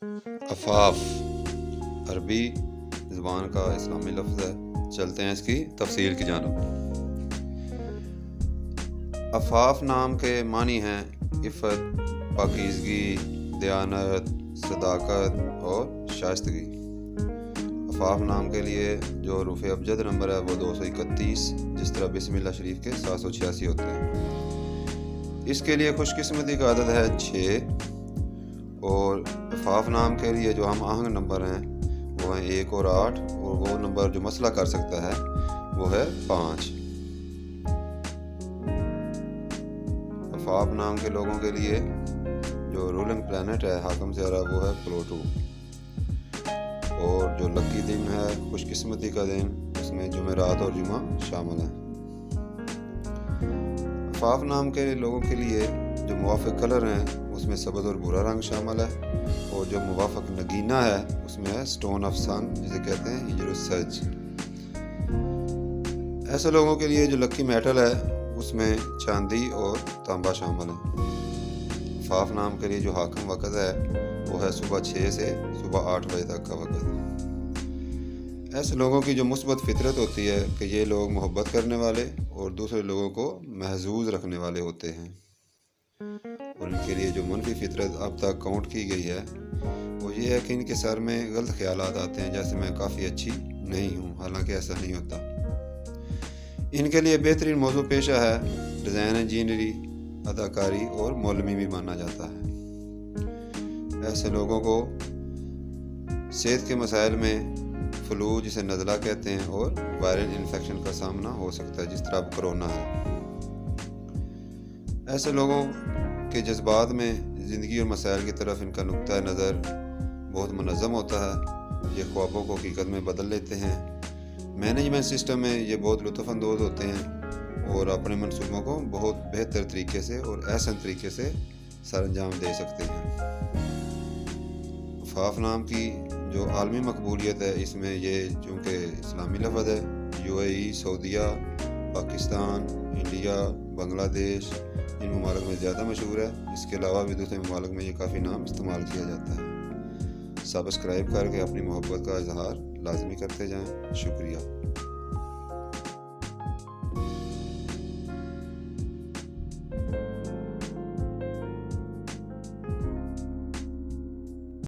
अफ़ाफ़ अरबी ज़बान का इस्लामी लफ्ज़ है। चलते हैं इसकी तफसील की जानिब। अफ़ाफ़ नाम के मानी हैं इफ़्फ़त, पाकीज़गी, दयानत, सदाकत और शाइस्तगी। अफ़ाफ़ नाम के लिए जो रूफ़ अबजद नंबर है वो 231, जिस तरह बिस्मिल्लाह शरीफ के 786 होते हैं। इसके लिए खुशकिस्मती का अदद है 6, और अफ़ाफ़ नाम के लिए जो हम आहंग नंबर हैं वो हैं 1 और 8, और वो नंबर जो मसला कर सकता है वो है 5। अफ़ाफ़ नाम के लोगों के लिए जो रूलिंग प्लैनेट है हाकिम ज़हरा वो है प्लूटो, और जो लकी दिन है खुशकिस्मती का दिन उसमें जुमेरात और जुमा शामिल है। अफ़ाफ़ नाम के लोगों के लिए जो मुवाफ़िक़ कलर हैं उसमें सब्ज़ और भूरा रंग शामिल है, और जो मुवाफ़िक़ नगीना है उसमें है स्टोन ऑफ सन, जिसे कहते हैं हिजरुस्सज। ऐसे लोगों के लिए जो लकी मेटल है उसमें चांदी और तांबा शामिल है। अफ़ाफ़ नाम के लिए जो हाकिम वक़्त है वो है सुबह 6 से सुबह 8 बजे तक का वक़्त। ऐसे लोगों की जो मुस्बत फितरत होती है कि ये लोग मोहब्बत करने वाले और दूसरे लोगों को महजूज रखने वाले होते हैं, और इनके लिए जो मनफी फितरत अब तक काउंट की गई है वो ये है कि इनके सर में गलत ख्यालात आते हैं, जैसे मैं काफ़ी अच्छी नहीं हूँ, हालांकि ऐसा नहीं होता। इनके लिए बेहतरीन मौजू पेशा है डिज़ाइन इंजीनियरी, अदाकारी और मौलवी भी माना जाता है। ऐसे लोगों को सेहत के मसाइल में फ्लू, जिसे नज़ला कहते हैं, और वायरल इन्फेक्शन का सामना हो सकता है, जिस तरह अब कोरोना है। ऐसे लोगों के जज्बात में ज़िंदगी और मसाइल की तरफ इनका नुक्ता नज़र बहुत मुनज़्ज़म होता है। ये ख्वाबों को हकीकत में बदल लेते हैं। मैनेजमेंट सिस्टम में ये बहुत लुत्फ़ अंदोज़ होते हैं और अपने मंसूबों को बहुत बेहतर तरीके से और एहसन तरीके से सरअंजाम दे सकते हैं। अफ़ाफ़ नाम की जो आलमी मकबूलियत है इसमें ये चूँकि इस्लामी लफ्ज़ है, UAE, सऊदीया, पाकिस्तान, इंडिया, बांग्लादेश इन ममालिक में ज़्यादा मशहूर है। इसके अलावा भी दूसरे ममालिक में ये काफ़ी नाम इस्तेमाल किया जाता है। सब्सक्राइब करके अपनी मोहब्बत का इजहार लाजमी करते जाएं। शुक्रिया।